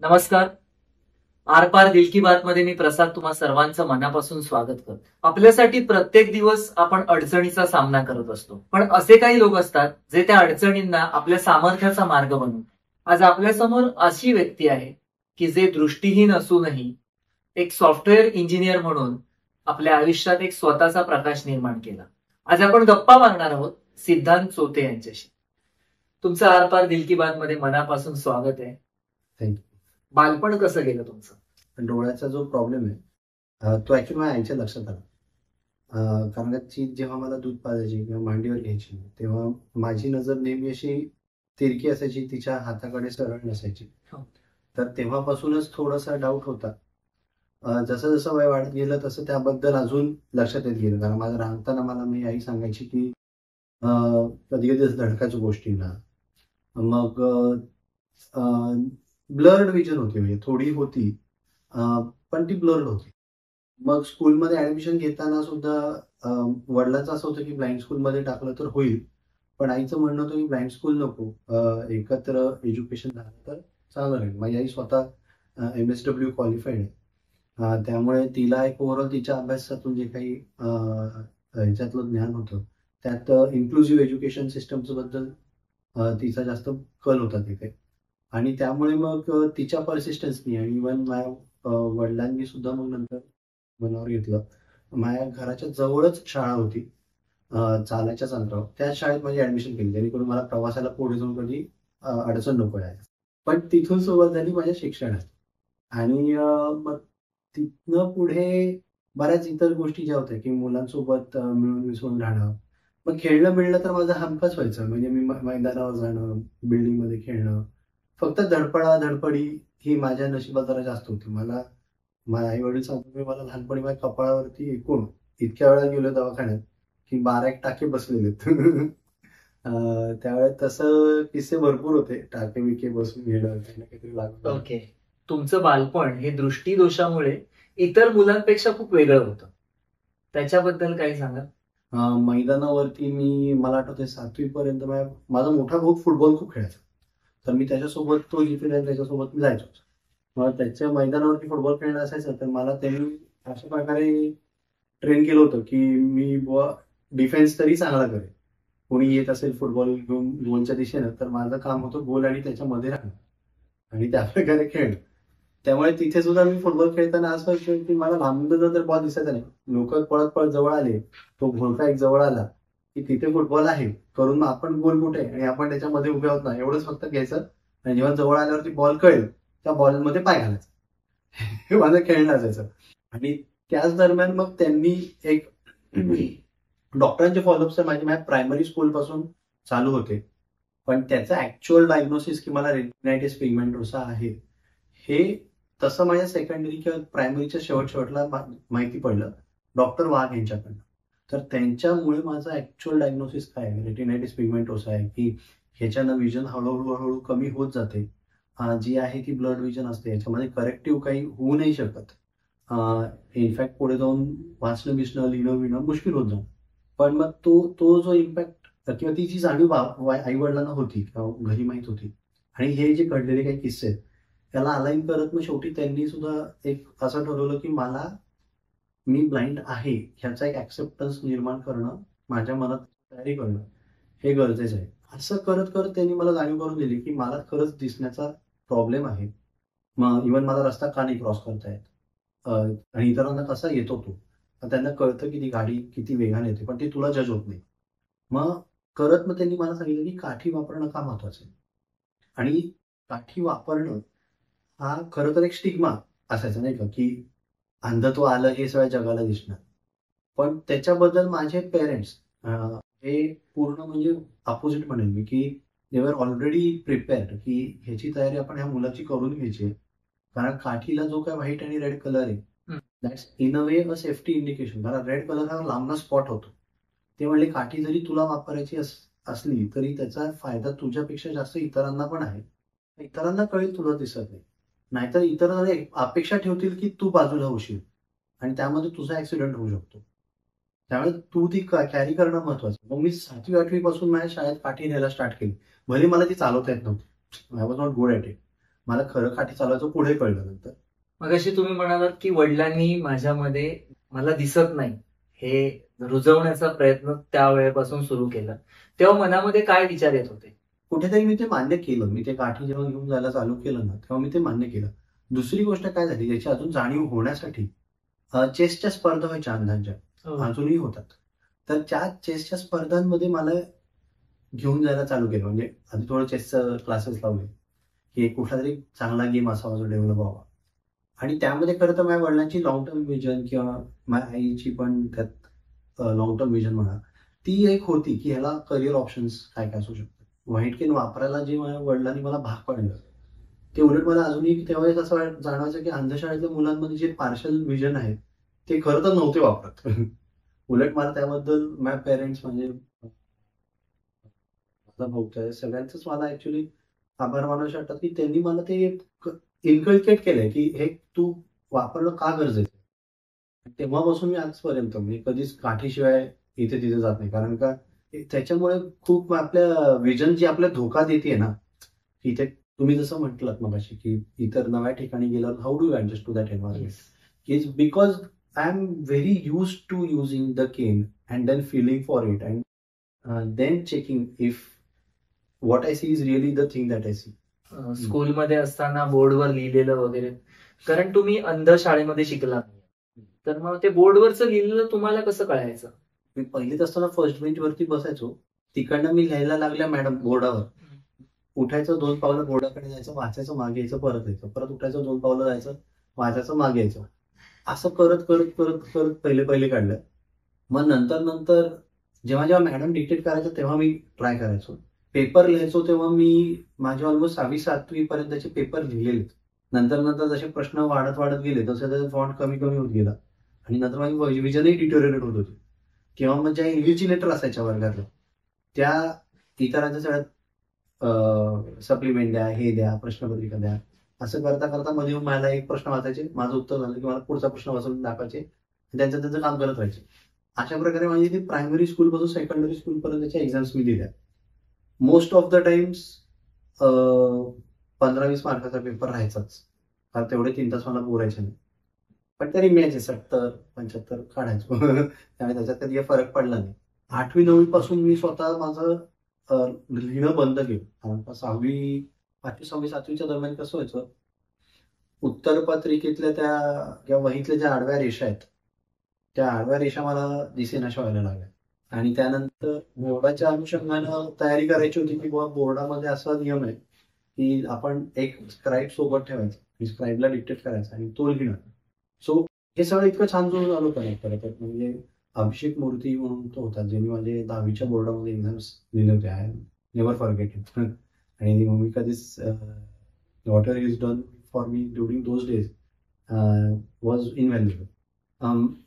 नमस्कार. आरपार दिल की बात मध्ये मी प्रसाद तुम्हा सर्वांचं मनापासून स्वागत करतो. आपल्यासाठी प्रत्येक दिवस आपण अडचणीचा सामना करत असतो, पण असे काही लोक असतात जे त्या अडचणींना आपल्या सामर्थ्याचा मार्ग बनवतात. आज आपल्यासमोर अशी व्यक्ती आहे की जे दृष्टीहीन असूनही एक सॉफ्टवेअर इंजिनियर म्हणून आपल्या आयुष्यात एक स्वतःचा प्रकाश निर्माण केला. आज आपण गप्पा मारणार आहोत सिद्धांत चोते यांच्याशी. तुमचं आरपार दिल की बात मध्ये मनापासून स्वागत आहे. थँक्यू. बालपण कसं गेलं तुमचं? डोळ्याचा जो प्रॉब्लेम आहे तो ऍक्च्युली माझ्या आईच्या लक्षात आला. कारण ती जेव्हा मला दूध पाजायची किंवा मांडीवर घ्यायची तेव्हा माझी नजर नेहमी अशी तिरकी असायची, तिच्या हाताकडे सरळ नसायची. तर तेव्हापासूनच थोडासा डाऊट होता. जसं जसं वय वाढत गेलं तसं त्याबद्दल अजून लक्षात येत गेलं. कारण माझं राहताना मला मी आई सांगायची की कधी कधी धडकाच्या गोष्टींना मग ब्लर्ड विजन होती, म्हणजे थोडी होती पण ती ब्लर्ड होती. मग स्कूलमध्ये ऍडमिशन घेताना सुद्धा वडिलांचं असं होतं की ब्लाइंड स्कूलमध्ये टाकलं तर होईल, पण आईचं म्हणणं होतं की ब्लाइंड स्कूल नको, एकत्र एज्युकेशन झालं तर चांगलं राहील. माझी आई स्वतः MSW क्वालिफाईड आहे, त्यामुळे तिला एक ओव्हरऑल तिच्या अभ्यासातून जे काही ह्याच्यातलं ज्ञान होतं त्यात इन्क्लुझिव्ह एज्युकेशन सिस्टमचं बद्दल तिचा जास्त कल होता तिथे. आणि त्यामुळे मग तिच्या परसिस्टन्सनी आणि इव्हन माझ्या वडिलांनी सुद्धा मग नंतर मनावर घेतलं. माझ्या घराच्या जवळच शाळा होती, चालायच्याच अंतरावर, त्या शाळेत माझी ऍडमिशन केली जेणेकरून मला प्रवासाला पुढे जाऊन कधी अडचण नको आहे. पण तिथून सुरुवात झाली माझ्या शिक्षणात. आणि मग तिथनं पुढे बऱ्याच इतर गोष्टी ज्या होत्या की मुलांसोबत मिळून मिसळून राहणं, मग खेळणं मिळणं तर माझं हमखास व्हायचं. म्हणजे मी मैदानावर जाणं, बिल्डिंगमध्ये खेळणं. फक्त धडपडी ही माझ्या नशिबात जरा जास्त होती. माझ्या आई वडील सांगतो की मला लहानपणी माझ्या कपाळावरती एकूण इतक्या वेळा गेलो दवाखान्यात की 12 टाके बसलेले. त्यावेळेस तसं किस्से भरपूर होते, टाके बिके बसून घेणं, काही ना काहीतरी लागलं. ओके. तुमचं बालपण हे दृष्टीदोषामुळे इतर मुलांपेक्षा खूप वेगळं होतं, त्याच्याबद्दल काही सांगा. मैदानावरती मी मला आठवतंय 7वी पर्यंत माझा मोठा भाऊ फुटबॉल खूप खेळायचा, तर मी त्याच्यासोबत, तो जिथे जाईल त्याच्यासोबत मी जायचो. मग त्याच्या मैदानावरती फुटबॉल खेळणं असायचं तर मला त्यांनी अशा प्रकारे ट्रेन केलं होतं की मी डिफेन्स तरी चांगला करेल. कोणी येत असेल फुटबॉल घेऊन गोलच्या दिशेनं तर माझं काम होतं गोल आणि त्याच्यामध्ये राहणं आणि त्या प्रकारे खेळणं. त्यामुळे तिथे सुद्धा मी फुटबॉल खेळताना असं व्हायचं की मला लांबून जर बॉल दिसायचा नाही, लोक पळत पळत जवळ आले, तो घोळका एक जवळ आला की तिथे फुटबॉल आहे करून मग आपण गोल कुठे आणि आपण त्याच्यामध्ये उभे होत नाही एवढंच फक्त घ्यायचं आणि जेव्हा जवळ आल्यावरती बॉल कळेल त्या बॉलमध्ये पाय घालायचा. हे माझं खेळणं असायचं. आणि त्याच दरम्यान मग त्यांनी एक डॉक्टरांचे फॉलोअप्स माझ्या प्रायमरी स्कूल पासून चालू होते, पण त्याचं ऍक्च्युअल डायग्नोसिस की मला रेटिनायटिस पिगमेंटोसा आहे हे तसं माझ्या सेकंडरी किंवा प्रायमरीच्या शेवटला माहिती पडलं डॉक्टर वाघ यांच्याकडनं. तर त्यांच्यामुळे माझं ऍक्च्युअल डायग्नोसिस काय आहे, रेटिनायटिस पिगमेंटोसा आहे की ह्याच्यानं विजन हळूहळू कमी होत जाते, जी आहे ती ब्लड विजन असते, याच्यामध्ये करेक्टिव्ह काही होऊ नाही शकत. इनफॅक्ट पुढे जाऊन वाचणं बिचणं लिहिणं विणं मुश्किल होत जाऊन. पण मग तो जो इम्पॅक्ट किंवा ती जी जाणीव आई वडिलांना होती किंवा घरी माहीत होती आणि हे जे घडलेले काही किस्से आहेत त्याला अलाइन करत मग शेवटी त्यांनी सुद्धा एक असं ठरवलं की मी ब्लाइंड आहे ह्याचा एक ऍक्सेप्टन्स निर्माण करणं, माझ्या मनात तयारी करणं हे गरजेचं आहे. असं करत करत त्यांनी मला जाणीव करून दिली की मला खरंच दिसण्याचा प्रॉब्लेम आहे. मग इव्हन मला रस्ता का नाही क्रॉस करता येत आणि इतरांना कसा येतो तो, त्यांना कळतं की ती गाडी किती वेगाने येते पण ती तुला जज होत नाही. मग त्यांनी मला सांगितलं की काठी वापरणं का महत्वाचं आहे. आणि काठी वापरणं हा खरं तर एक स्टिग्मा असायचा नाही का, की अंधत्व आलं हे सगळ्या जगाला दिसणार. पण त्याच्याबद्दल माझे पेरेंट्स हे पूर्ण म्हणजे अपोजिट म्हणेल मी की दे वर ऑलरेडी प्रिपेअर्ड की ह्याची तयारी आपण ह्या मुलाची करून घ्यायची. कारण काठीला जो काय व्हाईट आणि रेड कलर आहे that's in a way a safety indication. कारण रेड कलर हा लांबना स्पॉट होतो. ते म्हणले काठी जरी तुला वापरायची असली तरी त्याचा फायदा तुझ्यापेक्षा जास्त इतरांना पण आहे. इतरांना कळेल तुला दिसत नाही, नाहीतर इतर अपेक्षा ठेवतील की तू बाजूला होशील आणि त्यामध्ये तुझा ऍक्सिडेंट होऊ शकतो. त्यामुळे तू ती कॅरी करणं महत्वाचं. मग मी 7वी 8वी पासून माझ्या शाळेत काठी न्यायला स्टार्ट केली. भले मला ती चालवता येत नव्हती, I was not good at it, मला खरं काठी चालवायचं पुढे कळलं नंतर. मग अशी तुम्ही म्हणालात की वडिलांनी माझ्यामध्ये मला दिसत नाही हे रुजवण्याचा प्रयत्न त्यावेळेपासून सुरू केला, तेव्हा मनामध्ये काय विचार येत होते? कुठेतरी मी ते मान्य केलं. मी ते काठी जेव्हा घेऊन जायला चालू केलं ना, तेव्हा मी ते मान्य केलं. दुसरी गोष्ट काय झाली, याची अजून जाणीव होण्यासाठी चेसच्या स्पर्धा व्हायच्या अंधांच्या, हो. अजूनही होतात. तर त्या चेसच्या स्पर्धांमध्ये मला घेऊन जायला चालू केलं. म्हणजे आधी थोडं चेसचं क्लासेस लावले, की एक कुठला तरी चांगला गेम असावा जो डेव्हलप व्हावा. आणि त्यामध्ये खरं तर माझ्या वडिलांची लॉंग टर्म विजन किंवा माझ्या आईची पण त्यात लॉंग टर्म विजन म्हणा, ती एक होती की ह्याला करिअर ऑप्शन्स काय काय असू शकतात. व्हाईट केन वापरायला जे माझ्या वडिलांनी मला भाग पाडलं, ते उलट मला अजूनही त्यावेळेस असं जाणवायचं की अंधशाळेतल्या मुलांमध्ये जे पार्शल विजन आहे ते खरं तर नव्हते वापरत. उलट मला त्याबद्दल माझ्या पेरेंट्स म्हणजे माझा भाऊ सगळ्यांचंच मला ऍक्च्युली आभार मानावे वाटतात की त्यांनी मला ते इन्कल्केट केलंय की हे तू वापरणं का गरजेचं आहे. तेव्हापासून मी आजपर्यंत म्हणजे कधीच काठीशिवाय इथे तिथे जात नाही. कारण का त्याच्यामुळे खूप आपल्या विजन जी आपल्याला धोका देते ना, इथे तुम्ही जसं म्हटलं मगाशी की इतर नव्या ठिकाणी गेल्यावर how do adjust to that environment is because I am very use to using the cane and then feeling for it and then checking if what I see is really the thing that I see. स्कूलमध्ये असताना बोर्डवर लिहिलेलं वगैरे, कारण तुम्ही अंध शाळेमध्ये शिकला तर मग ते बोर्डवरचं लिहिलेलं तुम्हाला कसं कळायचं? मी पहिलीत असताना फर्स्ट बेंच वरती बसायचो. तिकडनं मी लिहायला लागल्या मॅडम बोर्डावर. उठायचं 2 पावलं बोर्डाकडे जायचं, वाचायचं, मागे यायचं, परत यायचं, परत उठायचं 2 पावलं जायचं, वाचायचं, मागे यायचं. असं करत करत करत करत पहिले काढलं. मग नंतर जेव्हा जेव्हा मॅडम डिक्टेट करायचं तेव्हा मी ट्राय करायचो. पेपर लिहायचो तेव्हा मी माझे ऑलमोस्ट 6वी-7वी पर्यंतचे पेपर लिहिलेले. नंतर जसे प्रश्न वाढत गेले तसे त्याचा फॉन्ट कमी होत गेला आणि नंतर माझी विजनही डिटोरिएट होत होती. किंवा मग ज्या इन्व्हिजिलेटर असायच्या वर्गातल्या त्या इतरांच्या सगळ्यात सप्लिमेंट द्या, हे द्या, प्रश्नपत्रिका द्या, असं करता करता मध्ये मला एक प्रश्न वाचायचे, माझं उत्तर झालं की मला पुढचा प्रश्न वाचून दाखवायचे, त्यांचं काम करत राहायचे. अशा प्रकारे माझी ती प्रायमरी स्कूल पासून सेकंडरी स्कूल पर्यंतच्या एक्झाम्स मी दिल्या. मोस्ट ऑफ द टाइम्स 15-20 मार्काचा पेपर राहायचाच, कारण तेवढे 3 तास मला पुरायचे नाही. पण तरी मिळायचे 70-75 काढायचो. त्यामुळे त्याच्यात कधी फरक पडला नाही. 8वी-9वी पासून मी स्वतः माझं लिहिणं बंद केलं. कारण 5वी-6वी-7वीच्या दरम्यान कसं व्हायचं, उत्तरपत्रिकेतल्या त्या वहीतल्या ज्या आडव्या रेषा आहेत, त्या आडव्या रेषा मला दिसेनाशा व्हायला लागल्या. आणि त्यानंतर बोर्डाच्या अनुषंगानं तयारी करायची होती की बोर्डामध्ये असा नियम आहे की आपण एक स्क्राईब सोबत ठेवायचा, स्क्राईबला डिक्टेट करायचा आणि तो लिहिणं. सो हे सगळं इतकं छान जुळून आलो का नाही खरं तर. म्हणजे अभिषेक मूर्ती म्हणून तो होता, ज्यांनी माझे 10वीच्या बोर्डामध्ये एक्झाम्स दिले होते. I never forget it. आणि मी कधीच whatever is done for me during those days was invaluable.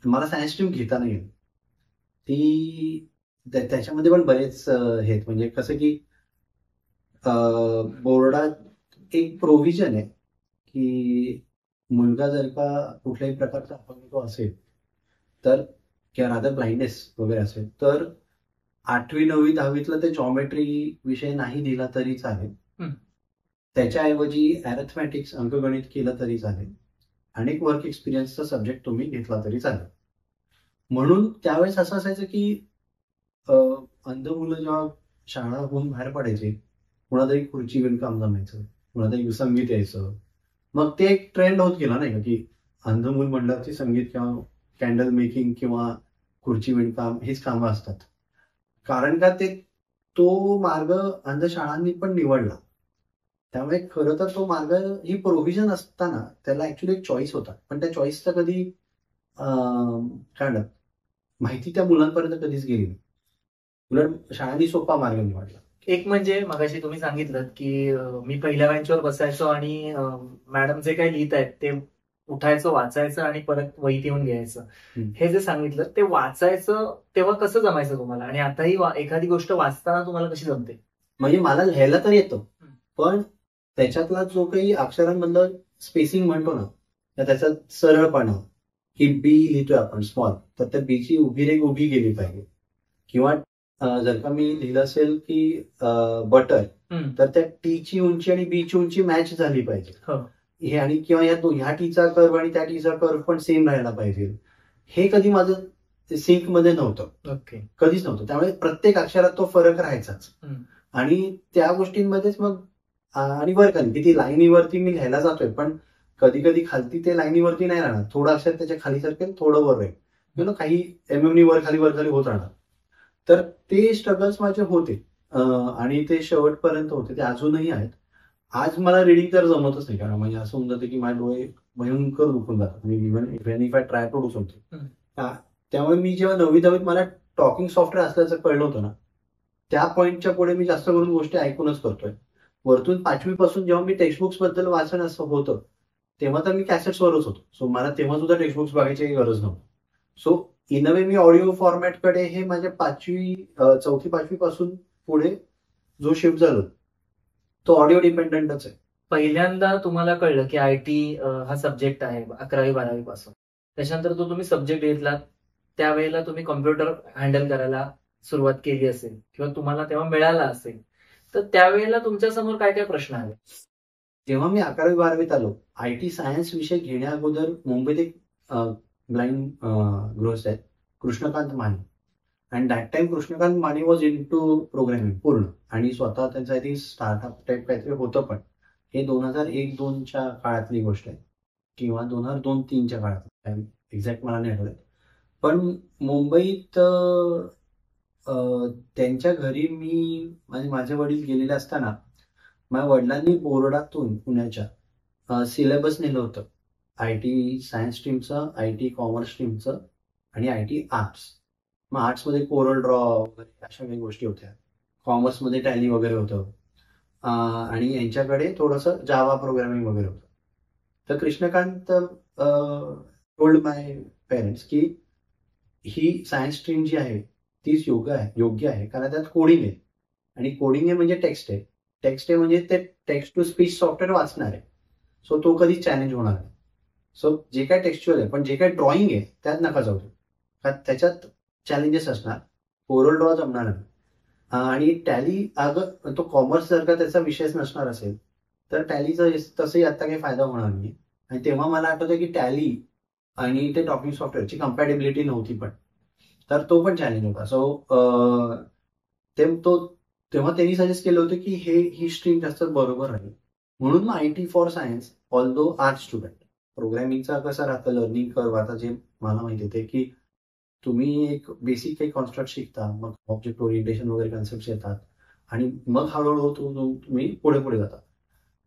मला सायन्स स्ट्रीम घेता नाही येईल. ती त्याच्यामध्ये पण बरेच आहेत. म्हणजे कसं की बोर्डात एक प्रोव्हिजन आहे की मुलगा जर का कुठल्याही प्रकारचा अपंग असेल तर, किंवा रादर ब्लाइंडनेस वगैरे असेल तर 8वी, 9वी, 10वीतला ते जॉमेट्री विषय नाही दिला तरी चालेल. त्याच्याऐवजी अॅरिथमॅटिक्स, अंकगणित केलं तरी चालेल. आणि एक वर्क एक्सपिरियन्सचा सब्जेक्ट तुम्ही घेतला तरी चालेल. म्हणून त्यावेळेस असं असायचं की अंध मुलं जेव्हा शाळा होऊन बाहेर पडायचे, कुणातरी खुर्ची विणकाम जमायचं, कुणातरी संगीत यायचं. मग ते एक ट्रेंड होत गेला नाही का की अंध मूल म्हणलं की संगीत किंवा कॅन्डल मेकिंग किंवा खुर्ची विणकाम हीच कामं असतात. कारण का तो मार्ग अंध शाळांनी पण निवडला. त्यामुळे खरं तर तो मार्ग ही प्रोव्हिजन असताना त्याला ऍक्च्युली एक चॉईस होता, पण त्या चॉईसचा कधी काय म्हणतात माहिती त्या मुलांपर्यंत कधीच गेली नाही. उलट शाळांनी सोपा मार्ग निवडला. एक म्हणजे मगाशी तुम्ही सांगितलं की मी पहिल्या बेंचवर बसायचो आणि मॅडम जे काही लिहित आहेत ते उठायचं, वाचायचं आणि परत वहीत येऊन घ्यायचं. हे जे सांगितलं ते वाचायचं तेव्हा कसं जमायचं तुम्हाला, आणि आताही एखादी गोष्ट वाचताना तुम्हाला कशी जमते? म्हणजे मला लिहायला तर येतं, पण त्याच्यातला जो काही अक्षरांमधलं स्पेसिंग म्हणतो ना, त्याचा सरळपणा, की बी लिहितोय आपण स्मॉल, तर त्या बीची उभी रेघ उभी गेली पाहिजे. किंवा जर का मी लिहिलं असेल की बटर, तर त्या टीची उंची आणि बीची उंची मॅच झाली पाहिजे. हो. हे आणि किंवा ह्या टीचा कर्व आणि त्या टीचा कर्व पण सेम राहायला पाहिजे. हे कधी माझं सिंक मध्ये नव्हतं. ओके. कधीच नव्हतं. त्यामुळे प्रत्येक अक्षरात तो फरक राहायचाच. आणि त्या गोष्टींमध्येच मग आणि वर खाली किती लाईनीवरती मी लिहायला जातोय, पण कधी कधी खालती ते लाईनीवरती नाही राहणार, थोडं अक्षर त्याच्या खाली सरकेल, थोडं वर राहील, काही एमएमनी वर खाली होत राहणार. तर ते स्ट्रगल्स माझे होते आणि ते शेवटपर्यंत होते, ते अजूनही आहेत. आज मला रिडिंग तर जमतच नाही, कारण म्हणजे असं होऊन जातं की माझे डोळे भयंकर दुखून जातात. Even if I try to do something. त्यामुळे मी जेव्हा 9वी-10वीत मला टॉकिंग सॉफ्टवेअर असल्याचं कळलं होतं ना, त्या पॉईंटच्या पुढे मी जास्त करून गोष्टी ऐकूनच करतोय. वरतून 5वी पासून जेव्हा मी टेक्स्टबुक्स बद्दल वाचन असं होतं, तेव्हा तर मी कॅसेट्सवरच होतो. सो मला तेव्हा सुद्धा टेक्स्टबुक्स बघायची गरज नव्हती. सो इन अ वे मी ऑडिओ फॉर्मॅटकडे हे माझ्या 4थी-5वी पासून पुढे जो शिफ्ट झालो तो ऑडिओ डिपेंडंटच आहे. पहिल्यांदा तुम्हाला कळलं की आयटी हा सब्जेक्ट आहे 11वी-12वी पासून, त्याच्यानंतर जो तुम्ही सब्जेक्ट घेतला त्यावेळेला तुम्ही कॉम्प्युटर हँडल करायला सुरुवात केली असेल किंवा तुम्हाला तेव्हा मिळाला असेल, तर त्यावेळेला तुमच्या समोर काय काय प्रश्न आले? जेव्हा मी 11वी-12वीत आलो, आयटी सायन्स विषय घेण्या अगोदर मुंबईत एक ब्लाइंड गृहस्थ आहेत, Krishnakant Mane. And that time Krishnakant Mane was into programming पूर्ण, आणि स्वतः त्यांचं आय थिंक स्टार्टअप टाईप काहीतरी होतं. पण हे 2001-2च्या काळातली गोष्ट आहे किंवा 2002-3च्या काळात, एक्झॅक्ट मला नाही आठवत. पण मुंबईत त्यांच्या घरी माझे वडील गेलेले असताना माझ्या वडिलांनी बोर्डातून पुण्याच्या सिलेबस नेलं होतं, आयटी सायन्स स्ट्रीमचं, आयटी कॉमर्स स्ट्रीमचं आणि आयटी आर्ट्स. मग आर्ट्समध्ये कोरल ड्रॉ वगैरे अशा काही गोष्टी होत्या, कॉमर्समध्ये टॅली वगैरे होतं, आणि यांच्याकडे थोडंसं जावा प्रोग्रामिंग वगैरे होतं. तर कृष्णकांत टोल्ड माय पेरेंट्स की ही सायन्स स्ट्रीम जी आहे तीच योग्य आहे, कारण त्यात कोडिंग आहे, आणि कोडिंग आहे म्हणजे टेक्स्ट आहे म्हणजे ते टेक्स्ट टू स्पीच सॉफ्टवेअर वाचणार आहे. सो तो कधीच चॅलेंज होणार नाही. सो जे काय टेक्स्च्युअल आहे, पण जे काय ड्रॉइंग आहे त्यात नका जाऊ, कारण त्याच्यात चॅलेंजेस असणार, कोरल ड्रॉ जमणार नाही. आणि टॅली अगं तो कॉमर्स जर का त्याचा विषयच नसणार असेल तर टॅलीचा तसंही आता काही फायदा होणार नाही. आणि तेव्हा मला आठवतं की टॅली आणि ते टॉकिंग सॉफ्टवेअरची कम्पॅटेबिलिटी नव्हती, पण तर तो पण चॅलेंज होता. सो तेव्हा त्यांनी सजेस्ट केलं होतं की ही स्ट्रीम जास्त बरोबर राहील, म्हणून मग IT for science, although art student. प्रोग्रामिंगचा कसं राहतं लर्निंग कर्व, आता जे मला माहिती होते की तुम्ही एक बेसिक काही कॉन्स्ट्रक्ट शिकता, मग ऑब्जेक्ट ओरिएंटेशन वगैरे कन्सेप्ट येतात, आणि मग हळूहळू तुम्ही पुढे जाता.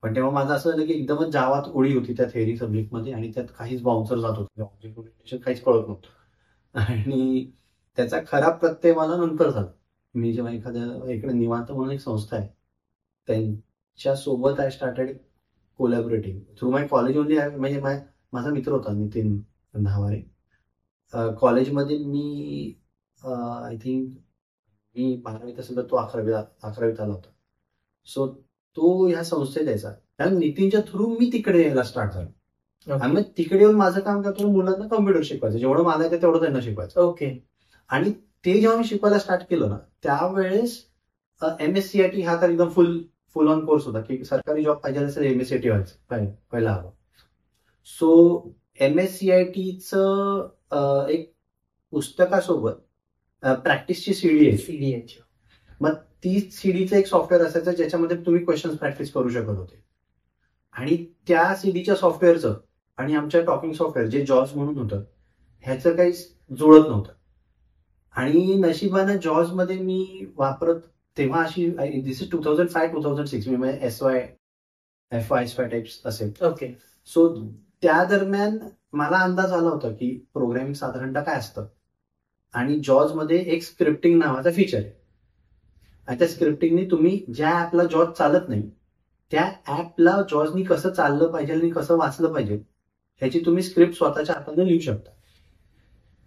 पण तेव्हा माझं असं झालं की एकदमच जावात उडी होती त्या थेअरी सब्जेक्टमध्ये, आणि त्यात काहीच बाउन्सर जात होते, ऑब्जेक्ट ओरिएंटेशन काहीच कळत नव्हतं. आणि त्याचा खराब प्रत्यय मला नंतर झाला. मी जेव्हा इकडे निवांत म्हणून एक संस्था आहे त्यांच्यासोबत I started collaborating through my college only. म्हणजे माझा मित्र होता नितीन धावारे. कॉलेजमध्ये मी आय थिंक मी 12वीत असेल तर तो 11वीत आला होता. सो तो ह्या संस्थेत यायचा, कारण नितीनच्या थ्रू मी तिकडे यायला स्टार्ट झालो. आणि मग तिकडे येऊन माझं काम करतो मुलांना कम्प्युटर शिकवायचं, जेवढं मला येतं तेवढं त्यांना शिकवायचं. ओके. आणि ते जेव्हा मी शिकवायला स्टार्ट केलं ना, त्यावेळेस MSCIT हा तर एकदम फुल ऑन कोर्स होता की सरकारी जॉब पाहिजे असेल MSCIT व्हायचं पहिला हवं. सो MSCITचं एक पुस्तकासोबत प्रॅक्टिसची सीडी आहे. मग ती सीडीचं एक सॉफ्टवेअर असायचं ज्याच्यामध्ये तुम्ही क्वेश्चन प्रॅक्टिस करू शकत होते, आणि त्या सीडीच्या सॉफ्टवेअरचं आणि आमच्या टॉकिंग सॉफ्टवेअर जे जॉज म्हणून होतं ह्याचं काही जुळत नव्हतं. आणि नशिबानं जॉजमध्ये मी वापरत तेव्हा अशी, दिस इज 2005-2006, मी FY टाइप्स असेल. ओके. सो त्या दरम्यान मला अंदाज आला होता की प्रोग्रामिंग साधारणतः काय असतं, आणि जॉजमध्ये एक स्क्रिप्टिंग नावाचा फीचर आहे, आणि त्या स्क्रिप्टिंगने तुम्ही ज्या ऍपला जॉज चालत नाही त्या ऍपला जॉजनी कसं चाललं पाहिजे आणि कसं वाचलं पाहिजे ह्याची तुम्ही स्क्रिप्ट स्वतःच्या हाताने लिहू शकता,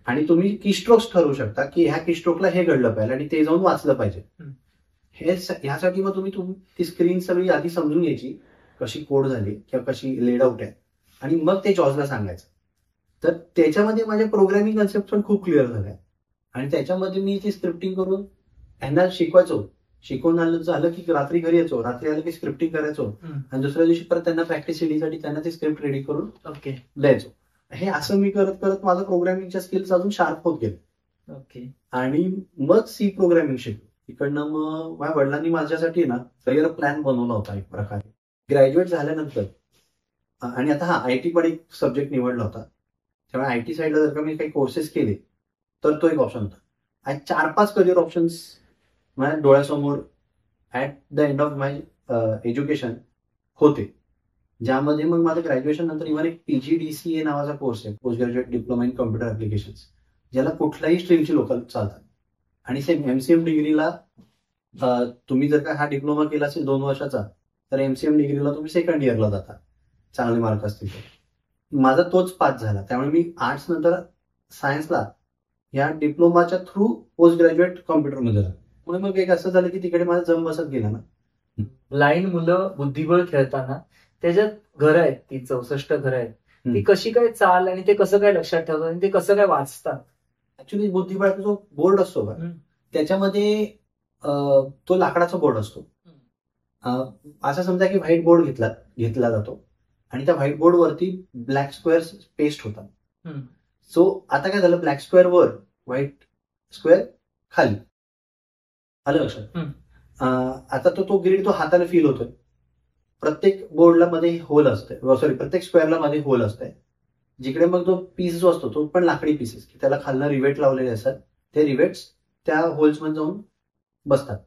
आणि तुम्ही कीस्ट्रोक्स ठरवू शकता की ह्या कीस्ट्रोकला हे घडलं पाहिजे आणि ते जाऊन वाचलं पाहिजे. ह्यासाठी मग तुम्ही ती स्क्रीन सगळी आधी समजून घ्यायची, कशी कोड झाली किंवा कशी लेड आउट आहे, आणि मग ते जॉजला सांगायचं. तर त्याच्यामध्ये माझ्या प्रोग्रामिंग कन्सेप्ट पण खूप क्लिअर झाल्या, आणि त्याच्यामध्ये मी ती स्क्रिप्टिंग करून त्यांना शिकवायचो शिकवून झालं की रात्री घरी यायचो, रात्री आलं की स्क्रिप्टिंग करायचो आणि दुसऱ्या दिवशी परत त्यांना प्रॅक्टिस साठी त्यांना ती स्क्रिप्ट रेडी करून ओके द्यायचो. हे असं मी करत करत माझं प्रोग्रामिंगच्या स्किल्स अजून शार्प होत गेले. ओके आणि मग सी प्रोग्रामिंग शिकलो. तिकडनं मग माझ्या वडिलांनी माझ्यासाठी ना करिअर प्लॅन बनवला होता एक प्रकारे. ग्रॅज्युएट झाल्यानंतर आणि आता आयटी पण एक सब्जेक्ट निवडला होता, त्यामुळे आयटी साईडला जर का मी काही कोर्सेस केले तर तो एक ऑप्शन होता. आणि 4-5 करिअर ऑप्शन्स माझ्या डोळ्यासमोर at the end of my education होते, ज्यामध्ये मग माझं ग्रॅज्युएशन नंतर इव्हन एक PGDCA नावाचा कोर्स आहे, post graduate diploma in computer applications, ज्याला कुठल्याही स्ट्रीमची लोक चालतात. आणि सेम MCM डिग्रीला तुम्ही जर का हा डिप्लोमा केला असेल 2 वर्षाचा तर MCM डिग्रीला तुम्ही सेकंड इयरला जाता, चांगले मार्क असतील तर. माझा तोच पास झाला. त्यामुळे मी आर्ट्स नंतर सायन्सला या डिप्लोमाच्या थ्रू पोस्ट ग्रॅज्युएट कॉम्प्युटरमध्ये झालं. म्हणून मग एक असं झालं की तिकडे माझा जम बसत गेला ना. ब्लाइंड मुलं बुद्धिबळ खेळताना त्याच्यात घरं आहेत, ती 64 घरं आहेत, ती कशी काय चाल आणि ते कसं काय लक्षात ठेवतात आणि ते कसं काय वाचतात. ऍक्च्युली बुद्धिबळाचा जो बोर्ड असतो का त्याच्यामध्ये तो लाकडाचा बोर्ड असतो. असा समजा की व्हाईट बोर्ड घेतला जातो आणि त्या व्हाईट बोर्ड वरती ब्लॅक स्क्वेअर पेस्ट होतात. सो आता काय झालं, ब्लॅक स्क्वेअर वर व्हाईट स्क्वेअर खाली आलं लक्षात. आता तो ग्रीड तो हाताने फील होतोय. प्रत्येक बोर्डला मध्ये होल असते, सॉरी प्रत्येक स्क्वेअरला मध्ये होल असते, जिकडे मग तो पीस जो असतो तो पण लाकडी पीसेस की त्याला खालनं रिवेट लावलेले असतात. ते रिवेट्स त्या होल्स मध्ये जाऊन बसतात.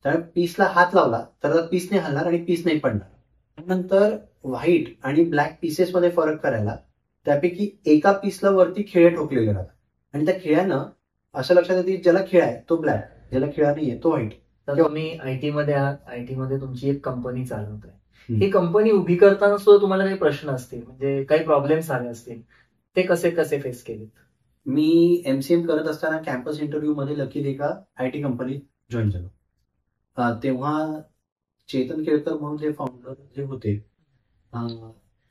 त्यामुळे पीसला हात लावला तर पीस नाही हलणार आणि पीस नाही पडणार. नंतर व्हाईट आणि ब्लॅक पीसेस मध्ये फरक करायला त्यापैकी एका पीसला वरती खिळे ठोकलेले राहतात आणि त्या खिळ्यानं असं लक्षात येते ज्याला खिळा आहे तो ब्लॅक, ज्याला खिळा नाहीये तो व्हाईट. तर तुम्ही आयटी मध्ये आहात, आयटी मध्ये तुमची एक कंपनी चालवताय. ही कंपनी उभी करताना सुद्धा तुम्हाला काही प्रश्न असतील, म्हणजे काही प्रॉब्लेम्स आले असतील, ते कसे कसे फेस केलेत. मी MCM करत असताना कॅम्पस इंटरव्ह्यू मध्ये लकीली एका IT कंपनीत जॉईन झालो. तेव्हा चेतन केळकर म्हणून जे फाउंडर जे होते,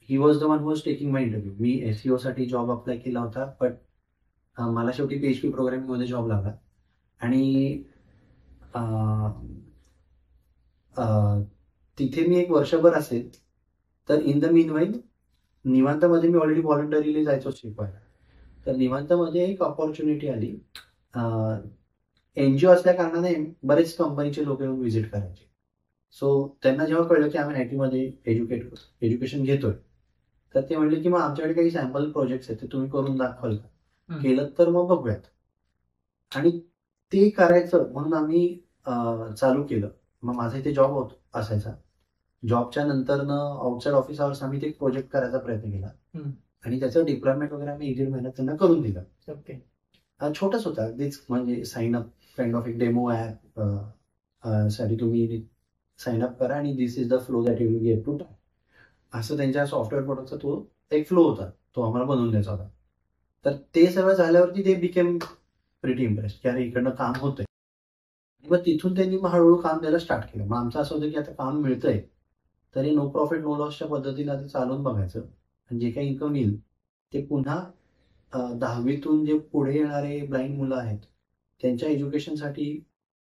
ही was the one was taking my interview. Me SEO साठी जॉब अप्लाय केला होता, बट मला शेवटी PHP प्रोग्रामिंग मध्ये जॉब लागला. आणि तिथे मी एक वर्षभर असेल तर इन द मीन वाईल निवांतमध्ये मी ऑलरेडी व्हॉलंटरीली जायचो शिकवायला. तर निवांतमध्ये एक ऑपॉर्च्युनिटी आली. NGO असल्या कारणाने बरेच कंपनीचे लोक येऊन व्हिजिट करायचे. सो त्यांना जेव्हा कळलं की आम्ही IT मध्ये एज्युकेशन घेतोय तर ते म्हणले की मग आमच्याकडे काही सॅम्पल प्रोजेक्ट्स आहेत ते तुम्ही करून दाखवाल का, केलं तर मग बघूयात. आणि ते करायचं म्हणून आम्ही चालू केलं. मग माझा इथे जॉब असायचा. जॉबच्या नंतरनं आउटसाइड ऑफिस आवर्स आम्ही ते प्रोजेक्ट करायचा प्रयत्न केला आणि त्याचं डिप्लॉयमेंट वगैरे आम्ही 1.5 महिन्यात त्यांना करून दिलं. ओके, छोटाच होता अगदीच, म्हणजे साइन अप काइंड ऑफ एक डेमो ऍप साठी तुम्ही साइन अप करा आणि this is the flow that you will get to tie, असं त्यांच्या सॉफ्टवेअर प्रोडक्टचा तो एक फ्लो होता, तो आम्हाला बनवून द्यायचा होता. तर ते सगळं झाल्यावरती ते बिकेम प्रिटी इम्प्रेस्ड की अरे इकडनं काम होतंय. मग तिथून त्यांनी मग हळूहळू काम द्यायला स्टार्ट केलं. मग आमचं असं होतं की आता काम मिळतंय तरी नो प्रॉफिट नो लॉसच्या पद्धतीने आता चालवून बघायचं आणि जे काही इन्कम येईल ते पुन्हा 10वीतून जे पुढे येणारे ब्लाइंड मुलं आहेत त्यांच्या एज्युकेशनसाठी,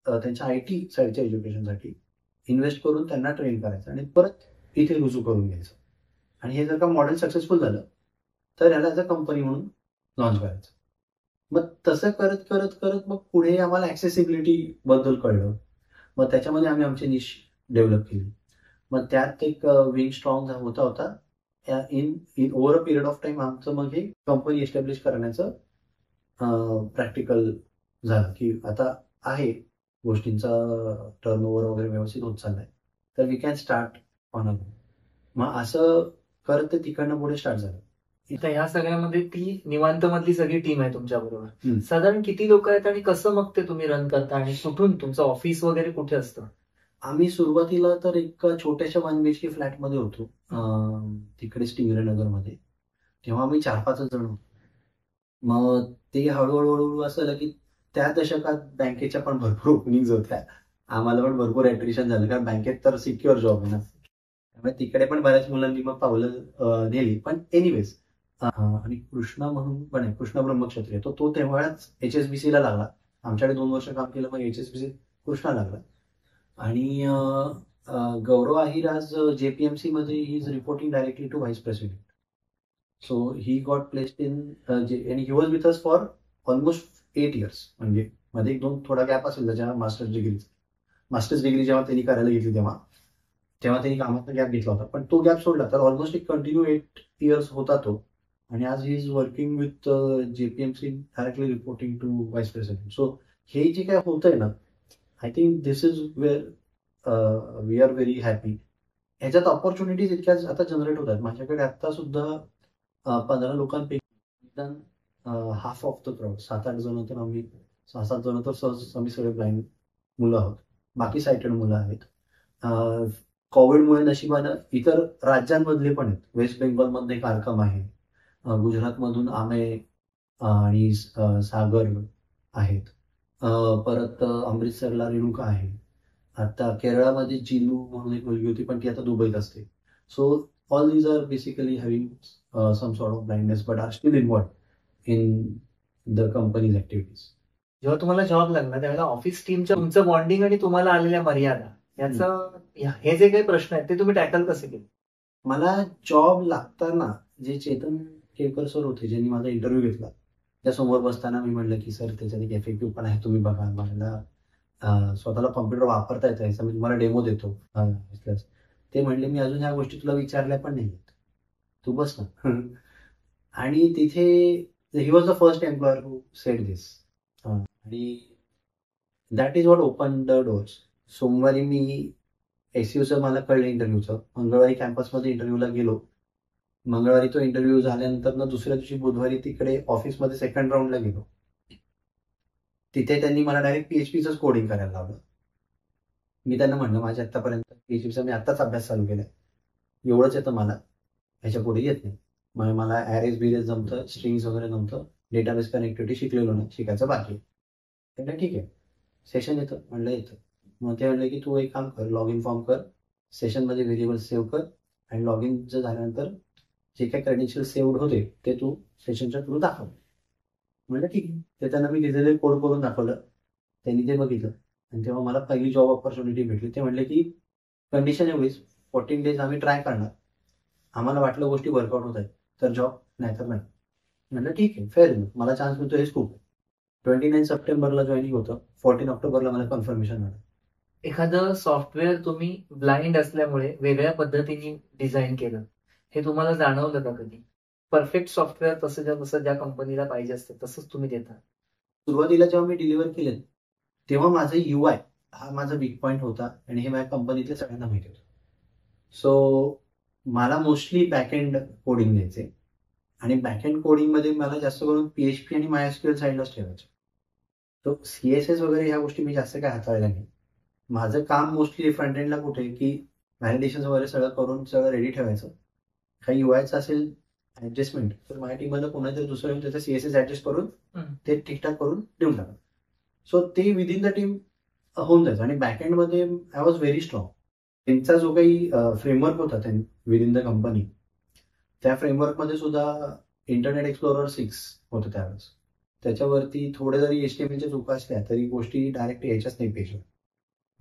त्यांच्या IT साईडच्या एज्युकेशनसाठी इन्व्हेस्ट करून त्यांना ट्रेन करायचं आणि परत इथे रुजू करून घ्यायचं. आणि हे जर का मॉडेल सक्सेसफुल झालं तर याला ॲज अ कंपनी म्हणून लॉन्च करायचं. मग तसं करत करत करत मग पुढे आम्हाला ऍक्सेसिबिलिटी बद्दल कळलं. मग त्याच्यामध्ये आम्ही आमची निश डेव्हलप केली. मग त्यात एक विंग स्ट्रॉंग होता in over a period of time आमचं मग हे कंपनी एस्टॅब्लिश करण्याचं प्रॅक्टिकल झालं की आता आहे गोष्टींचा टर्नओव्हर वगैरे व्यवस्थित होत चाललाय तर we can start on a. मग असं करत ते तिकडनं पुढे स्टार्ट झालं. आता ह्या सगळ्यामध्ये ती निवांत मधली सगळी टीम आहे तुमच्या बरोबर. साधारण किती लोक आहेत आणि कसं मग ते तुम्ही रन करता आणि कुठून तुमचं ऑफिस वगैरे कुठे असतं. आम्ही सुरुवातीला तर एक छोट्याशा 1 BHK फ्लॅटमध्ये होतो तिकडे टिंगरेनगरमध्ये. तेव्हा आम्ही 4-5 जण होतो. मग ते हळूहळू असं झालं की त्या दशकात बँकेच्या पण भरपूर ओपनिंग्स होत्या. आम्हाला पण भरपूर ऍट्रिशन झालं कारण बँकेत तर सिक्युअर जॉब आहे ना, त्यामुळे तिकडे पण बऱ्याच मुलांनी मग पावलं नेली. पण एनिवेज आणि कृष्णा म्हणून पण आहे, कृष्णा ब्रह्मक्षत्रिय, तो तेव्हाच HSBC ला लागला. आमच्याकडे 2 वर्ष काम केलं, मग HSBC कृष्णा लागला. आणि गौरव आहिर आज JPMC मध्ये he is reporting directly to vice president. So he got placed in आणि he was with us for almost 8 years. म्हणजे मध्ये 1-2 थोडा गॅप असेल त्याच्या मास्टर्स डिग्री जेव्हा त्यांनी करायला घेतली तेव्हा त्यांनी कामाचा गॅप घेतला होता, पण तो गॅप सोडला तर ऑलमोस्ट एक कंटिन्यू 8 years होता तो. आणि आज he is working with JPMC directly reporting to vice president. So हे जे काय होतंय ना, I think this is where we are very happy. ह्याच्यात ऑपॉर्च्युनिटीज इतक्या आता जनरेट होत आहेत. माझ्याकडे आता सुद्धा 15 लोकांपैकी हाफ ऑफ द क्राऊड 7-8 जण तर आम्ही 6-7 जण तर सहज आम्ही सगळे ब्लाइंड मुलं आहोत, बाकी सायटेड मुलं आहेत. कोविडमुळे नशिबानं इतर राज्यांमधले पण आहेत. वेस्ट बेंगॉलमध्ये कार्यक्रम आहे, गुजरातमधून आमे आणि सागर आहेत, परत अमृतसरला रेणुका आहे, आता केरळमध्ये जिलू म्हणून एक मुलगी होती पण ती आता दुबईत असते. So all these are basically having some sort of blindness but are still involved in the companies activities. जेव्हा तुम्हाला जॉब लागला त्यावेळेला ऑफिस टीमच्या तुमचं बॉन्डिंग आणि तुम्हाला आलेल्या मर्यादा याचं हे जे काही प्रश्न आहेत ते तुम्ही टॅकल कसे केले? मला जॉब लागताना जे चेतन केळकर सर होते ज्यांनी माझा इंटरव्ह्यू घेतला, त्या समोर बसताना मी म्हणलं की सर त्याच्यात एक इफेक्टिव्ह पण आहे, तुम्ही बघा, मला स्वतःला कॉम्प्युटर वापरता येतं, याचा मी तुम्हाला डेमो देतो. ते म्हणले मी अजून ह्या गोष्टी तुला विचारल्या पण नाहीत, तू बस ना. आणि तिथे he was the first employer who said this. आणि that is what open the doors. सोमवारी मी SUचं मला कळलं इंटरव्ह्यूचं, मंगळवारी कॅम्पसमध्ये इंटरव्ह्यूला गेलो. मंगळवारी तो इंटरव्ह्यू झाल्यानंतर ना दुसऱ्या दिवशी बुधवारी तिकडे ऑफिसमध्ये सेकंड राऊंडला गेलो. तिथे त्यांनी मला डायरेक्ट PHPचंच कोडिंग करायला लावलं. मी त्यांना म्हणलं माझ्या आतापर्यंत PHPचा मी आत्ताच अभ्यास चालू केलाय, एवढंच येतं मला, ह्याच्या पुढे येत नाही. मग मला ॲरेज बिरेज जमतं, स्ट्रिंग्स वगैरे जमतं, डेटाबेस कनेक्टिव्हिटी शिकलेलो नाही, शिकायचं बाकी. म्हटलं ठीक आहे, सेशन येतं, म्हणलं येतं. मग ते म्हणलं की तू एक काम कर, लॉग इन फॉर्म कर, सेशनमध्ये व्हेरिएबल सेव्ह कर आणि लॉग इन झाल्यानंतर जे काही क्रेडेन्शियल सेव्ड होते ते तू सेशनच्या थ्रू दाखव. म्हणलं ठीक आहे. ते त्यांना मी लिहिलेलं कोड करून दाखवलं, त्यांनी ते बघितलं आणि तेव्हा मला पहिली जॉब ऑपॉर्च्युनिटी भेटली. ते म्हणले की कंडिशन एवढीच, 14 days आम्ही ट्राय करणार, आम्हाला वाटलं गोष्टी वर्कआउट होत आहेत तर जॉब, नाही तर नाही. म्हणलं ठीक आहे, फेअर आहे, मला चान्स मिळतो हेच खूप. 29 सप्टेंबरला जॉईनिंग होतं, 14 ऑक्टोबरला मला कन्फर्मेशन मिळालं. एखादं सॉफ्टवेअर तुम्ही ब्लाइंड असल्यामुळे वेगळ्या पद्धतीने डिझाईन केलं, हे तुम्हाला जाणवलं का कधी? परफेक्ट सॉफ्टवेअर तसं ज्या कंपनीला पाहिजे असतं तसंच तुम्ही देता? सुरुवातीला जेव्हा मी डिलिव्हर केलं तेव्हा माझं UI हा माझा वीक पॉईंट होता आणि हे माझ्या कंपनीतल्या सगळ्यांना माहिती होतं. सो मला मोस्टली बॅकएंड कोडिंग द्यायचे आणि बॅकएंड कोडिंगमध्ये मला जास्त करून PHP आणि MySQL साईडलाच ठेवायचं. तो CSS वगैरे ह्या गोष्टी मी जास्त काय हाताळल्या नाही. माझं काम मोस्टली फ्रंट एंडला कुठे की व्हॅलिडेशन वगैरे सगळं करून सगळं रेडी ठेवायचं. काही UIचं असेल ऍडजस्टमेंट तर माझ्या टीममध्ये कोणाचं दुसरं येऊन त्याचं CSS ऍडजस्ट करून ते ठीकठाक करून देऊन टाका. सो ते विदिन द टीम होऊन जायचं. आणि बॅकएंडमध्ये आय वॉज व्हेरी स्ट्रॉंग. त्यांचा जो काही फ्रेमवर्क होता विदिन द कंपनी, त्या फ्रेमवर्कमध्ये सुद्धा इंटरनेट एक्सप्लोरर 6 होतं त्यावेळेस. त्याच्यावरती थोडे जरी HTMLच्या चुका असल्या तरी गोष्टी डायरेक्ट यायच्याच नाही पेजवर,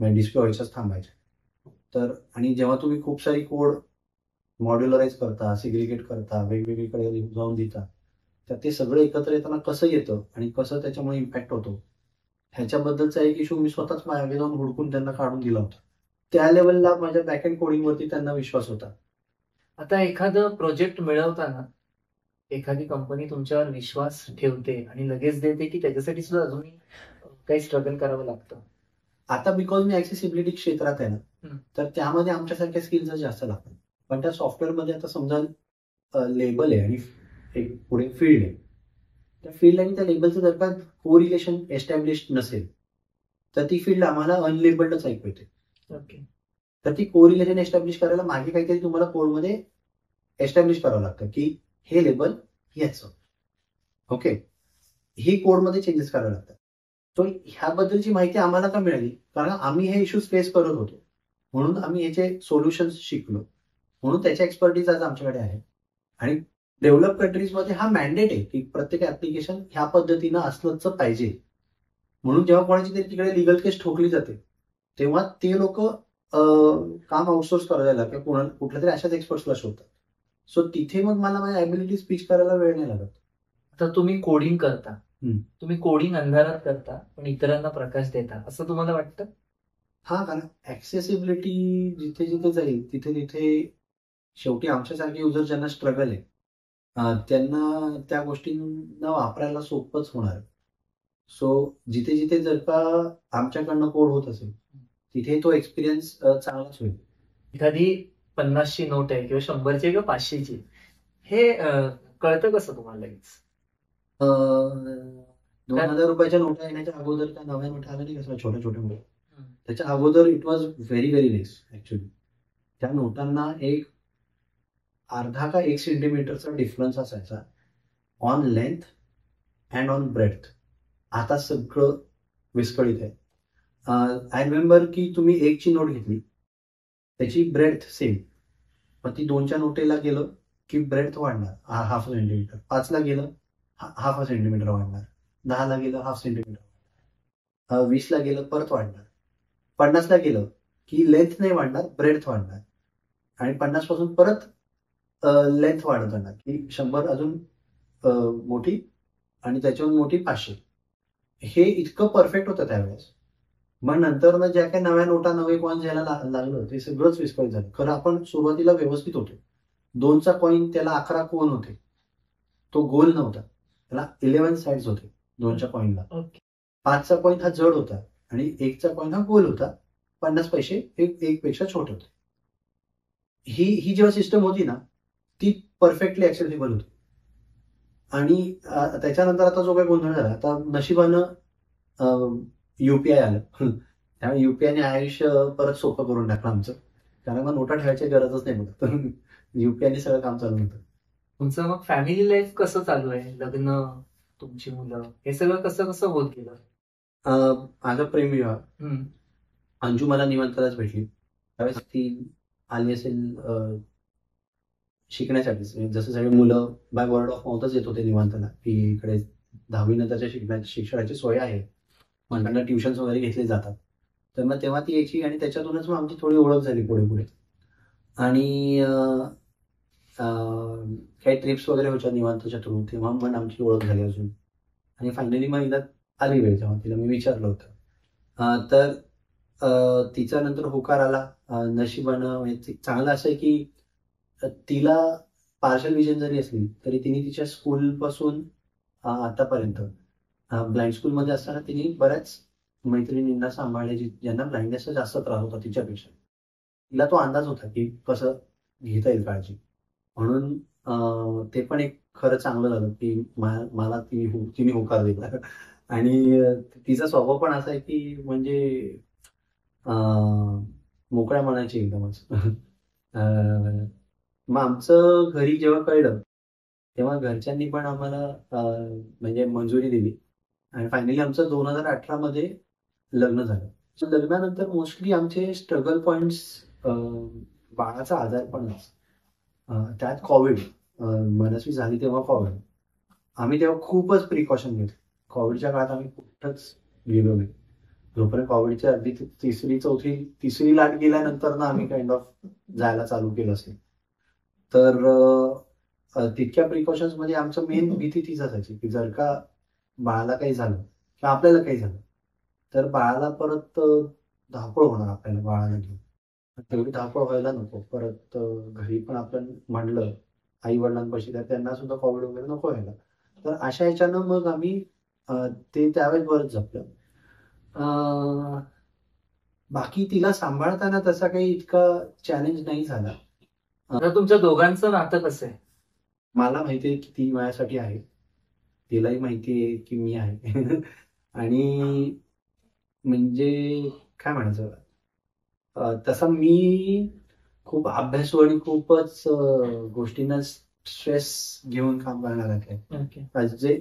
म्हणजे डिस्प्ले व्हायच्याच थांबायच्या. तर आणि जेव्हा तुम्ही खूप सारी कोड मॉड्युलराईज करता, सिग्रिगेट करता, वेगवेगळीकडे जाऊन देता, तर ते सगळं एकत्र येताना कसं येतं आणि कसं त्याच्यामुळे इम्पॅक्ट होतो ह्याच्याबद्दलचा एक इश्यू मी स्वतःच मागे जाऊन हुडकून त्यांना काढून दिला होता. त्या लेवलला माझ्या बॅकएंड कोडिंगवरती त्यांना विश्वास होता. आता एखादं प्रोजेक्ट मिळवताना एखादी कंपनी तुमच्यावर विश्वास ठेवते आणि लगेच देते की त्याच्यासाठी सुद्धा अजूनही काही स्ट्रगल करावं लागतं? आता बिकॉज मी ऍक्सेसिबिलिटी क्षेत्रात आहे ना, तर त्यामध्ये आमच्यासारख्या स्किल्स जास्त लागतात. पण त्या सॉफ्टवेअरमध्ये आता समजा लेबल आहे आणि एक पुढे फील्ड आहे, त्या फील्ड आणि त्या लेबलचं जर का कोरिलेशन एस्टॅब्लिश नसेल तर ती फील्ड आम्हाला अनलेबल्डच ऐकू येते. ओके. तर ती कोरिलेशन एस्टॅब्लिश करायला मागे काहीतरी तुम्हाला कोडमध्ये एस्टॅब्लिश करावं लागतं की हे लेबल याचं, ओके, ही कोडमध्ये चेंजेस करावे लागतात. तो ह्याबद्दलची माहिती आम्हाला का मिळाली? कारण आम्ही हे इश्यूज फेस करत होतो, म्हणून आम्ही याचे सोल्युशन्स शिकलो, म्हणून त्याच्या एक्सपर्टीज आज आमच्याकडे आहे. आणि डेव्हलप कंट्रीजमध्ये हा मॅन्डेट आहे की प्रत्येक ऍप्लिकेशन ह्या पद्धतीनं असलंच पाहिजे. म्हणून जेव्हा कोणाची तरी तिकडे लिगल केस ठोकली जाते तेव्हा ते लोक काम आउटसोर्स करायला किंवा कुठल्या तरी अशाच एक्सपर्ट्सला शोधतात. सो तिथे मग मला माझ्या ऍबिलिटी स्पीच करायला वेळ नाही लागत. तर तुम्ही कोडिंग करता, हम्म. तुम्ही कोडिंग अंधारात करता पण इतरांना प्रकाश देता असं तुम्हाला वाटतं? हा, कारण ऍक्सेसिबिलिटी जिथे जिथे जाईल तिथे तिथे शेवटी आमच्यासारखे युजर ज्यांना स्ट्रगल आहे त्यांना त्या गोष्टींना वापरायला सोपंच होणार आहे. सो जिथे जिथे जर का आमच्याकडनं कोड होत असेल तिथे तो एक्सपिरियन्स चांगलाच होईल. एखादी 50ची नोट आहे किंवा 100ची किंवा 500ची, हे कळतं कसं तुम्हाला लगेच? 2000 रुपयाच्या नोटा येण्याच्या अगोदर त्या नव्या नोटा आल्या नाही कसं छोट्या छोट्या मुलं, त्याच्या अगोदर it was very very less actually. त्या नोटांना एक अर्धा का 1 सेंटीमीटरचा डिफरन्स असायचा on length and on breadth. आता सगळं विस्कळीत आहे. आय रिमेंबर की तुम्ही 1ची नोट घेतली त्याची ब्रेथ सेम, पण ती 2च्या नोटेला गेलं की ब्रेथ वाढणार हाफ सेंटीमीटर, 5ला गेलं हाफ सेंटीमीटर वाढणार, 10ला गेलं हाफ सेंटीमीटर, 20ला गेलं परत वाढणार, 50ला गेलं की लेंथ नाही वाढणार ब्रेथ वाढणार, आणि 50 पासून परत लेंथ वाढत जाणार की 100 अजून मोठी आणि त्याच्याहून मोठी 500. हे इतकं परफेक्ट होतं त्यावेळेस. मग नंतर ना ज्या काही नव्या नोटा नवे कॉइन यायला लागलं ते सगळंच विस्कळीत झालं. खरं आपण सुरुवातीला व्यवस्थित होतो. 2चा कॉइन त्याला 11 कोन होते, तो गोल नव्हता, त्याला 11 साइड्स होते 2च्या कॉइनला. 5चा कॉइन हा जड होता आणि 1चा कॉइन हा गोल होता. 50 पैसे एक पेक्षा छोटे होते. ही जेव्हा सिस्टम होती ना ती परफेक्टली ऍक्सेसिबल होती. आणि त्याच्यानंतर आता जो काही गोंधळ झाला, आता नशिबानं युपीआय आलं. त्यामुळे युपीआयने आयुष्य परत सोपं करून टाकलं आमचं, कारण मग नोटा ठेवायची गरजच नाही मग. तर युपीआयने सगळं काम चालू होतं. तुमचं मग फॅमिली लाईफ कसं चालू आहे? लग्न, तुमची मुलं, हे सगळं कसं कसं होत गेलं? माझा प्रेमविवाह, अंजू मला निमंत्रणाच भेटली त्यावेळेस ती आली असेल शिकण्यासाठी. जसं सगळे मुलं बाय वर्ड ऑफ माउथच येत होते निवांतला की इकडे 10वी नंतरच्या शिक्षणाची सोय आहे, मुलांना ट्युशन्स वगैरे घेतले जातात. तर मग तेव्हा ती यायची आणि त्याच्यातूनच मग आमची थोडी ओळख झाली पुढे पुढे. आणि काही ट्रिप्स वगैरे होत्या निवांतच्या थ्रू, तेव्हा पण आमची ओळख झाली अजून. आणि फायनली मग एकदा आली वेळ तेव्हा तिला मी विचारलं होतं. तर तिचा नंतर होकार आला. नशिबानं म्हणजे चांगलं असं आहे की तिला पार्शल विजन जरी असली तरी तिने तिच्या स्कूलपासून आतापर्यंत ब्लाइंड स्कूलमध्ये असताना तिने बऱ्याच मैत्रिणींना सांभाळण्याची, ज्यांना ब्लाइंडनेसचा जास्त त्रास होता तिच्यापेक्षा. तिला तो अंदाज होता की कसं घेता येईल काळजी, म्हणून ते पण एक खरं चांगलं झालं की मला तिने होकार दिला. आणि तिचा स्वभाव पण असा आहे की म्हणजे मोकळ्या मनाची एकदमच. मग आमचं घरी जेव्हा कळलं तेव्हा घरच्यांनी पण आम्हाला म्हणजे मंजुरी दिली आणि फायनली आमचं 2018 मध्ये लग्न झालं. लग्नानंतर मोस्टली आमचे स्ट्रगल पॉइंट्स बाळाचा आजारपणच, त्यात कोविड, मनस्वी झाली तेव्हा कोविड. आम्ही तेव्हा खूपच प्रिकॉशन घेतली. कोविडच्या काळात आम्ही कुठंच गेलो नाही. जोपर्यंत कोविडच्या अगदी तिसरी लाट गेल्यानंतर ना आम्ही काइंड ऑफ जायला चालू केलं असेल. तर तितक्या प्रिकॉशन्स मध्ये आमचं मेन भीती तीच असायची की जर का बाळाला काही झालं किंवा आपल्याला काही झालं तर बाळाला परत धावपळ होणार आपल्याला बाळाला घेऊन. तेवढी धावपळ व्हायला नको. परत घरी पण आपण म्हणलं आई वडिलांपाशी तर त्यांना सुद्धा कोविड वगैरे नको व्हायला. तर अशा ह्याच्यानं मग आम्ही ते त्यावेळेस बरंच जपलं. बाकी तिला सांभाळताना तसा काही इतका चॅलेंज नाही झाला. तुमच्या दोघांचं नातं कसं आहे? मला माहितीये की ती माझ्यासाठी आहे, तिलाही माहितीये की मी आहे. आणि म्हणजे काय म्हणायचं, तसा मी खूप अभ्यासू आणि खूपच गोष्टींना स्ट्रेस घेऊन काम करणार आहे.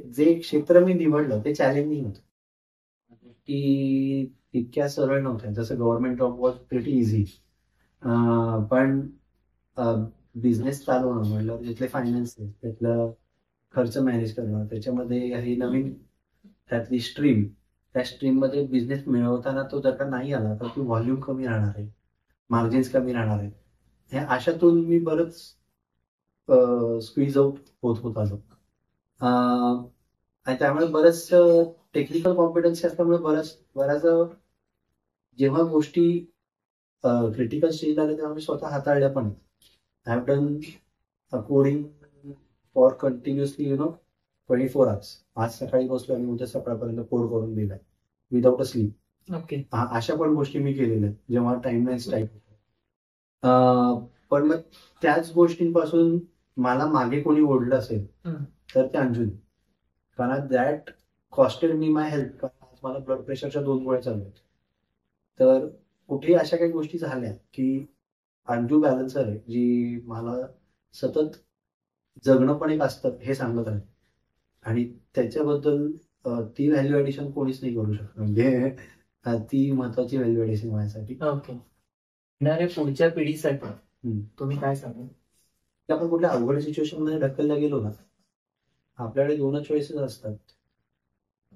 जे क्षेत्र मी निवडलं ते चॅलेंजिंग होतं, की तितक्या सरळ नव्हत्या. जसं government job was pretty easy, पण बिझनेस चालवणं म्हटलं तिथले फायनान्सेस, त्यातलं खर्च मॅनेज करणं, त्याच्यामध्ये ही नवीन त्यातली स्ट्रीम, त्या स्ट्रीममध्ये बिझनेस मिळवताना तो जर का नाही आला तर ती व्हॉल्यूम कमी राहणार आहे, मार्जिन्स कमी राहणार आहे. ह्या अशातून मी बरंच स्क्वीज आउट होत आलो. आणि त्यामुळे बरेच टेक्निकल कॉम्पिटन्सी असल्यामुळे बऱ्याच जेव्हा गोष्टी क्रिटिकल स्टेजला आल्या तेव्हा मी स्वतः हाताळल्या पण. I have done coding for continuously 24 hours. आज सकाळी बसलो आणि उद्या सकाळपर्यंत कोड करून दिलाय विदाउट अ स्लीप. ओके. अशा पण गोष्टी मी केलेल्या आहेत जेव्हा टाइमलाईन्स टाईप. पण मग त्याच गोष्टींपासून मला मागे कोणी ओढलं असेल तर ते अंजुनी. कारण that costed me my health. कारण आज मला ब्लड प्रेशरच्या 2 गोळ्या चालू आहेत. तर कुठेही अशा काही गोष्टी झाल्या की अंजू बॅलन्सर आहे जी मला सतत जगणं पण एक असतं हे सांगत राहील. आणि त्याच्याबद्दल ती व्हॅल्यू ऍडिशन कोणीच नाही करू शकत. म्हणजे ती महत्वाची व्हॅल्यू ऍडिशन माझ्यासाठी. ओके. येणाऱ्या पुढच्या पिढीसाठी तुम्ही काय सांगाल? आपण कुठल्या अवघड सिच्युएशन मध्ये ढकलल्या गेलो ना, आपल्याकडे 2च चॉईसेस असतात.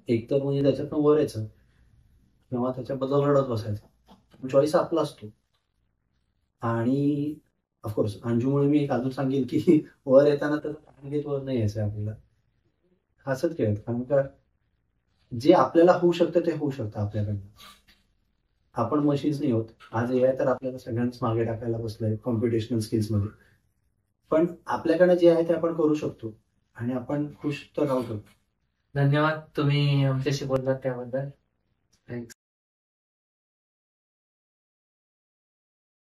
एक तर म्हणजे त्याच्यातनं वर यायचं किंवा त्याच्याबद्दल रडत बसायचं. चॉईस आपला असतो. आणि ऑफकोर्स अंजूमुळे मी एक अजून सांगेल की वर येताना तर घेत वर नाही यायचं आपल्याला, हसत खेळत. कारण का जे आपल्याला होऊ शकतं ते होऊ शकतं आपल्याकडनं. आपण मशीन्स नाही होत. आज AI तर आपल्याला सगळ्यांच मागे टाकायला बसलंय कॉम्पिटिशनल स्किल्समध्ये. पण आपल्याकडे जे आहे ते आपण करू शकतो आणि आपण खुश तर राहू शकतो. धन्यवाद तुम्ही आमच्याशी बोललात त्याबद्दल.